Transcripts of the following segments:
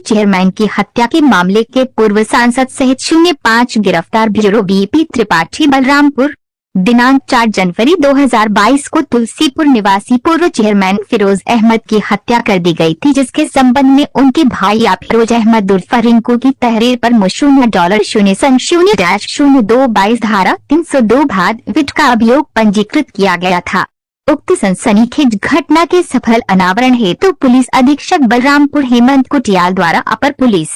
Chairman की हत्या के मामले के पूर्व सांसद सहित 05 गिरफ्तार। Bureau BP Tripathi Balrampur. दिनांक 4 जनवरी 2022 को तुलसीपुर निवासी पूर्व चेयरमैन फिरोज अहमद की हत्या कर दी गई थी, जिसके संबंध में उनके भाई फिरोज अहमद उर्फ रिंकू की तहरीर पर $0.0/02 धारा 302 भाग विट का अभियोग पंजीकृत किया गया था। उक्त सनसनीखेज घटना के सफल अनावरण हेतु पुलिस अधीक्षक बलरामपुर हेमंत कुटियाल द्वारा अपर पुलिस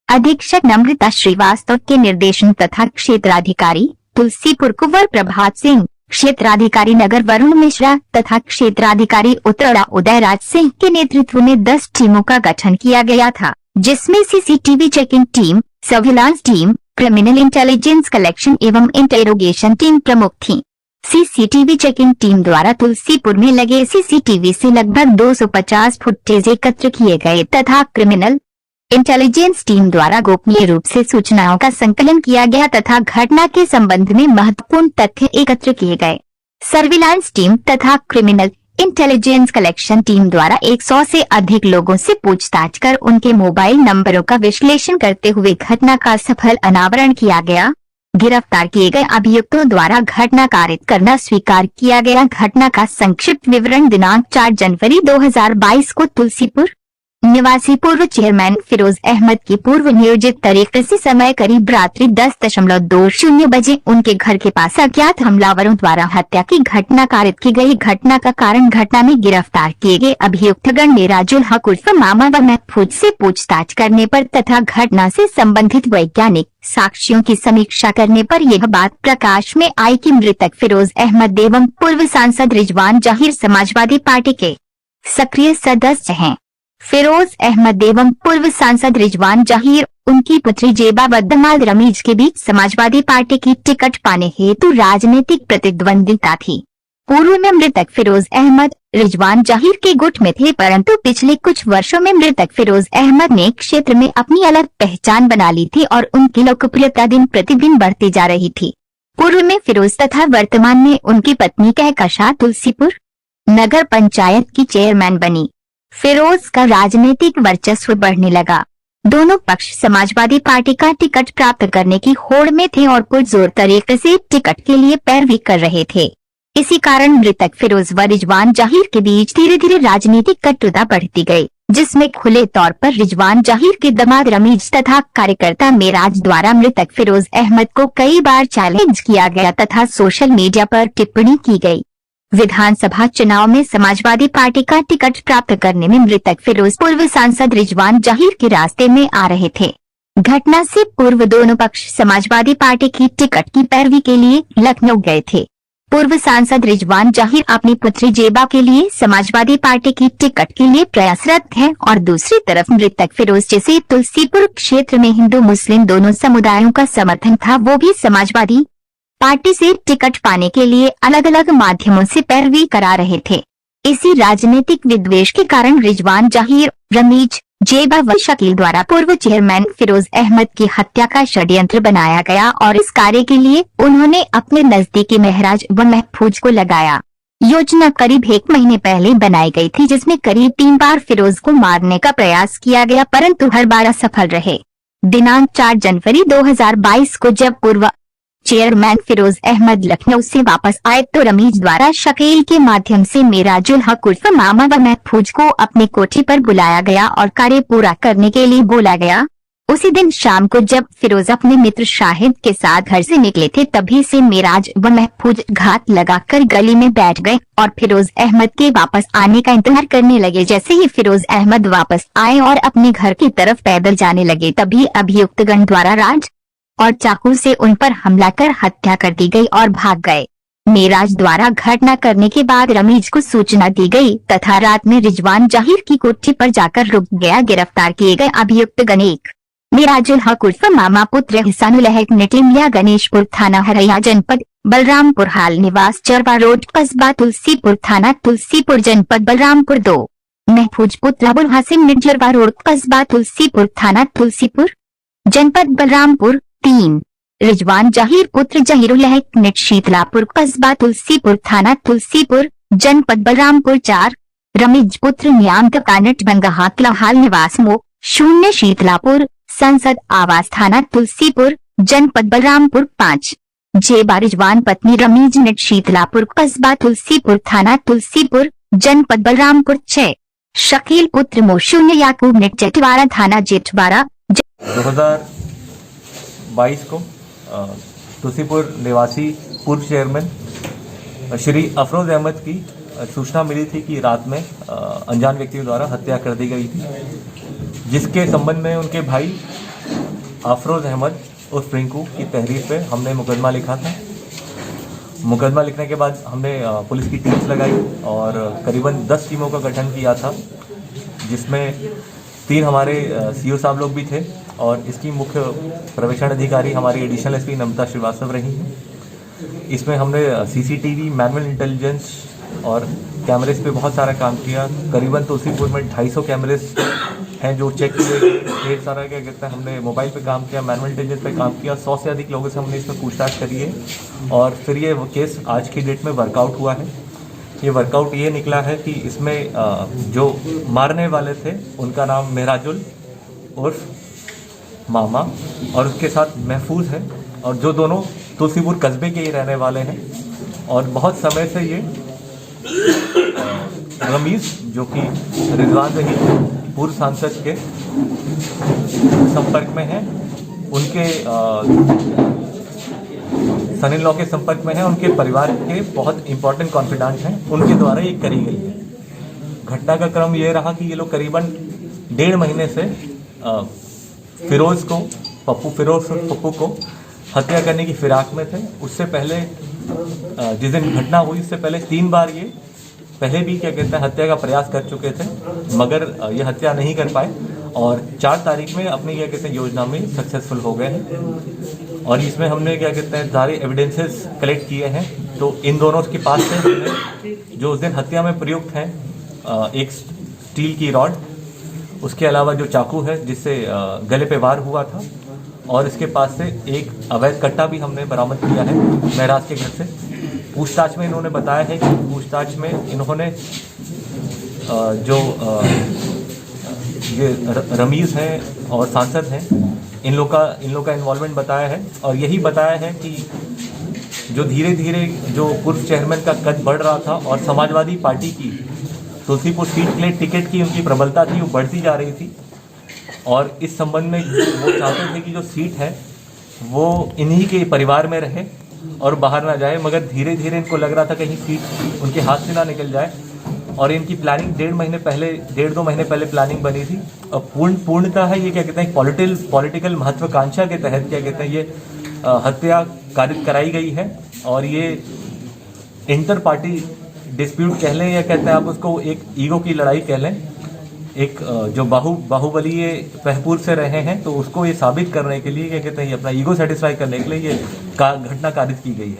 अधीक्षक नम्रता श्रीवास्तव के निर्देशन तथा क्षेत्राधिकारी तुलसीपुर कुंवर प्रभात सिंह, क्षेत्राधिकारी नगर वरुण मिश्रा तथा क्षेत्राधिकारी उत्तरा उदयराज सिंह के नेतृत्व में 10 टीमों का गठन किया गया था, जिसमें CCTV checking team, surveillance team, criminal intelligence collection एवं इंटेरोगेशन टीम प्रमुख थी। सीसीटीवी चेकिंग टीम द्वारा तुलसीपुर में लगे सीसीटीवी से लगभग 250 फुटेज एकत्र किए गए तथा क्रिमिनल इंटेलिजेंस टीम द्वारा गोपनीय रूप से सूचनाओं का संकलन किया गया तथा घटना के संबंध में महत्वपूर्ण तथ्य एकत्र किए गए। सर्विलांस टीम तथा क्रिमिनल इंटेलिजेंस कलेक्शन टीम द्वारा 100 से अधिक लोगों से पूछताछ कर उनके मोबाइल नंबरों का विश्लेषण करते हुए घटना का सफल अनावरण किया गया। गिरफ्तार किए गए अभियुक्तों द्वारा घटना कारित करना स्वीकार किया गया। घटना का संक्षिप्त विवरण। दिनांक 4 जनवरी 2022 को तुलसीपुर निवासी पूर्व चेयरमैन फिरोज अहमद की पूर्व नियोजित तरीके से समय करीब रात्रि 10:20 बजे उनके घर के पास अज्ञात हमलावरों द्वारा हत्या की घटना कारित की गई। घटना का कारण घटना में गिरफ्तार किए गए अभियुक्तगण मेराजुल हक उर्फ मामा व महफूज से पूछताछ करने पर तथा घटना से संबंधित वैज्ञानिक साक्ष्यों की समीक्षा करने पर यह बात प्रकाश में आई कि मृतक फिरोज अहमद एवं पूर्व सांसद रिजवान जहीर समाजवादी पार्टी के सक्रिय सदस्य हैं। फिरोज अहमद एवं पूर्व सांसद रिजवान जहीर, उनकी पुत्री जेबा व दामाद रमीज के बीच समाजवादी पार्टी की टिकट पाने हेतु राजनीतिक प्रतिद्वंदिता थी। पूर्व में मृतक फिरोज अहमद रिजवान जहीर के गुट में थे, परंतु पिछले कुछ वर्षों में मृतक फिरोज अहमद ने क्षेत्र में अपनी अलग पहचान बना ली थी और उनकी लोकप्रियता दिन प्रतिदिन बढ़ती जा रही थी। पूर्व में फिरोज तथा वर्तमान में उनकी पत्नी कहकशा तुलसीपुर नगर पंचायत की चेयरमैन बनी। फिरोज का राजनीतिक वर्चस्व बढ़ने लगा। दोनों पक्ष समाजवादी पार्टी का टिकट प्राप्त करने की होड़ में थे और पुरजोर तरीके से टिकट के लिए पैरवी कर रहे थे। इसी कारण मृतक फिरोज व रिजवान जहीर के बीच धीरे धीरे राजनीतिक कटुता बढ़ती गई, जिसमें खुले तौर पर रिजवान जहीर के दामाद रमीज तथा कार्यकर्ता मेराज द्वारा मृतक फिरोज अहमद को कई बार चैलेंज किया गया तथा सोशल मीडिया पर टिप्पणी की गई। विधानसभा चुनाव में समाजवादी पार्टी का टिकट प्राप्त करने में मृतक फिरोज पूर्व सांसद रिजवान जहीर के रास्ते में आ रहे थे। घटना से पूर्व दोनों पक्ष समाजवादी पार्टी की टिकट की पैरवी के लिए लखनऊ गए थे। पूर्व सांसद रिजवान जहीर अपनी पुत्री जेबा के लिए समाजवादी पार्टी की टिकट के लिए प्रयासरत है और दूसरी तरफ मृतक फिरोज, जिसे तुलसीपुर क्षेत्र में हिंदू मुस्लिम दोनों समुदायों का समर्थन था, वो भी समाजवादी पार्टी से टिकट पाने के लिए अलग अलग माध्यमों से पैरवी करा रहे थे। इसी राजनीतिक विद्वेष के कारण रिजवान जहीर, रमीज, जेबा व शकील द्वारा पूर्व चेयरमैन फिरोज अहमद की हत्या का षड्यंत्र बनाया गया और इस कार्य के लिए उन्होंने अपने नजदीकी महराज व महफूज को लगाया। योजना करीब 1 महीने पहले बनाई गई थी, जिसमें करीब 3 बार फिरोज को मारने का प्रयास किया गया, परंतु हर बार असफल रहे। दिनांक 4 जनवरी 2022 को जब पूर्व चेयरमैन फिरोज अहमद लखनऊ से वापस आए तो रमीज द्वारा शकील के माध्यम से मेराजुल हक उर्फ मामा व महफूज को अपनी कोठी पर बुलाया गया और कार्य पूरा करने के लिए बोला गया। उसी दिन शाम को जब फिरोज अपने मित्र शाहिद के साथ घर से निकले थे, तभी से मेराज व महफूज घात लगाकर गली में बैठ गए और फिरोज अहमद के वापस आने का इंतजार करने लगे। जैसे ही फिरोज अहमद वापस आए और अपने घर की तरफ पैदल जाने लगे, तभी अभियुक्तगण द्वारा राज और चाकू से उन पर हमला कर हत्या कर दी गई और भाग गए। मेराज द्वारा घटना करने के बाद रमीज को सूचना दी गई तथा रात में रिजवान जहीर की कोठी पर जाकर रुक गया। गिरफ्तार किए गए अभियुक्तगण एक मेराजुल हक उर्फ मामा पुत्र हिसानुल हक निटिमिया गणेशपुर थाना हरैया जनपद बलरामपुर हाल निवास चरवा रोड कस्बा तुलसीपुर थाना तुलसीपुर जनपद बलरामपुर 2 महफूज पुत्र अबुल हासिम निर्जरवा रोड कस्बा तुलसीपुर थाना तुलसीपुर जनपद बलरामपुर 3 रिजवान जहीर पुत्र जहीरुल हक निट शीतलापुर कस्बा तुलसीपुर थाना तुलसीपुर जनपद बलरामपुर 4 रमीज पुत्र नियामत कानट बंगहातला हाल निवास मो 0 शीतलापुर, संसद आवास थाना तुलसीपुर, जनपद बलरामपुर 5। जेबा रिजवान पत्नी रमीज नेट शीतलापुर, कस्बा तुलसीपुर, थाना तुलसीपुर, जनपद बलरामपुर 6। शकील पुत्र मोशून्य याकूब नेट जेठवाड़ा, थाना जेठवाड़ा। 2022 को तुलसीपुर निवासी पूर्व चेयरमैन श्री अफरोज अहमद की सूचना मिली थी कि रात में अनजान व्यक्तियों द्वारा हत्या कर दी गई थी, जिसके संबंध में उनके भाई अफरोज अहमद उर्फ रिंकू की तहरीर पे हमने मुकदमा लिखा था। मुकदमा लिखने के बाद हमने पुलिस की टीम्स लगाई और करीबन 10 टीमों का गठन किया था, जिसमें 3 हमारे सीओ साहब लोग भी थे और इसकी मुख्य प्रवेशन अधिकारी हमारी एडिशनल एसपी नम्रता श्रीवास्तव रही हैं। इसमें हमने सीसीटीवी, मैनुअल इंटेलिजेंस और कैमरेज पे बहुत सारा काम किया। करीबन तुलसीपुर में 250 कैमरेज हैं जो चेक किए। ढेर सारा क्या कहते हैं, हमने मोबाइल पे काम किया, मैनुअल इंटेलिजेंस पे काम किया। 100 से अधिक लोगों से हमने इसमें पूछताछ करी है और फिर ये केस आज की डेट में वर्कआउट हुआ है। ये वर्कआउट ये निकला है कि इसमें जो मारने वाले थे उनका नाम मेहराजुल उर्फ मामा और उसके साथ महफूज है, और जो दोनों तुलसीपुर कस्बे के ही रहने वाले हैं। और बहुत समय से ये रमीज जो कि रिजवान ज़हीर पूर्व सांसद के संपर्क में हैं, उनके सन इन लॉ के संपर्क में हैं, उनके परिवार के बहुत इंपॉर्टेंट कॉन्फिडेंट हैं, उनके द्वारा ये करी गई है। घटना का क्रम ये रहा कि ये लोग करीबन 1.5 महीने से फिरोज पप्पू को हत्या करने की फिराक में थे। उससे पहले जिस दिन घटना हुई उससे पहले 3 बार ये पहले भी क्या कहते हैं हत्या का प्रयास कर चुके थे, मगर ये हत्या नहीं कर पाए और 4 तारीख में अपनी क्या कहते हैं योजना में सक्सेसफुल हो गए हैं। और इसमें हमने क्या कहते हैं सारे एविडेंसेस कलेक्ट किए हैं। तो इन दोनों के पास से हमने जो उस दिन हत्या में प्रयुक्त हैं एक स्टील की रॉड, उसके अलावा जो चाकू है जिससे गले पे वार हुआ था, और इसके पास से एक अवैध कट्टा भी हमने बरामद किया है महराज के घर से। पूछताछ में इन्होंने बताया है कि पूछताछ में इन्होंने जो ये रमीज हैं और सांसद हैं, इन लोग का इन्वॉल्वमेंट बताया है। और यही बताया है कि जो धीरे धीरे जो पूर्व चेयरमैन का कद बढ़ रहा था और समाजवादी पार्टी की तुलसीपुर सीट के लिए टिकट की उनकी प्रबलता थी, वो बढ़ती जा रही थी। और इस संबंध में वो चाहते थे कि जो सीट है वो इन्हीं के परिवार में रहे और बाहर ना जाए, मगर धीरे धीरे इनको लग रहा था कहीं सीट उनके हाथ से ना निकल जाए। और इनकी प्लानिंग 1.5 महीने पहले प्लानिंग बनी थी। और पूर्णतः है ये क्या कहते हैं पॉलिटिकल महत्वाकांक्षा के तहत क्या कहते हैं ये हत्या कारित कराई गई है। और ये इंटर पार्टी डिस्प्यूट कह लें या कहते हैं आप उसको एक ईगो की लड़ाई कह लें, एक जो बाहुबली पहपूर से रहे हैं तो उसको ये साबित करने के लिए क्या कहते हैं अपना ईगो सेटिस्फाई करने के लिए ये घटना कारित की गई है।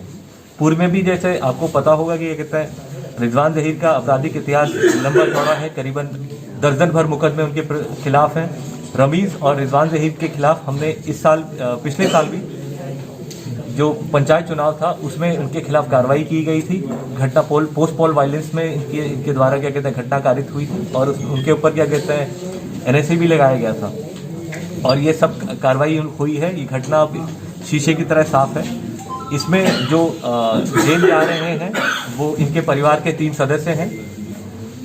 पूर्व में भी जैसे आपको पता होगा कि ये कहते हैं रिजवान ज़हीर का आपराधिक इतिहास लंबा चौड़ा है, करीबन दर्जन भर मुकदमे उनके खिलाफ हैं। रमीज और रिजवान ज़हीर के खिलाफ हमने इस साल पिछले साल भी जो पंचायत चुनाव था उसमें उनके खिलाफ कार्रवाई की गई थी। घटना पोस्ट पोल वायलेंस में इनके द्वारा क्या कहते हैं घटना कारित हुई थी और उनके ऊपर क्या कहते हैं NSA भी लगाया गया था। और ये सब कार्रवाई हुई है। ये घटना शीशे की तरह साफ है। इसमें जो जेल जा रहे हैं वो इनके परिवार के 3 सदस्य हैं,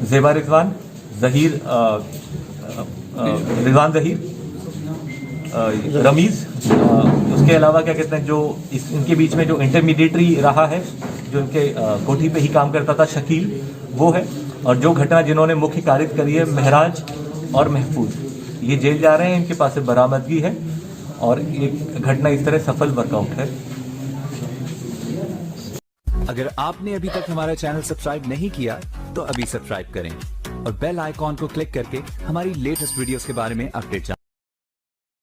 जेबा रिजवान ज़हीर, रमीज, उसके अलावा क्या कहते हैं जो इनके बीच में जो इंटरमीडिएटरी रहा है जो इनके कोठी पे ही काम करता था शकील, वो है। और जो घटना जिन्होंने मुख्य कारित करी है महराज और महफूज, ये जेल जा रहे हैं। इनके पास से बरामदगी है और ये घटना इस तरह सफल वर्कआउट है। अगर आपने अभी तक हमारा चैनल सब्सक्राइब नहीं किया तो अभी सब्सक्राइब करें और बेल आइकॉन को क्लिक करके हमारी लेटेस्ट वीडियोस के बारे में अपडेट जानें।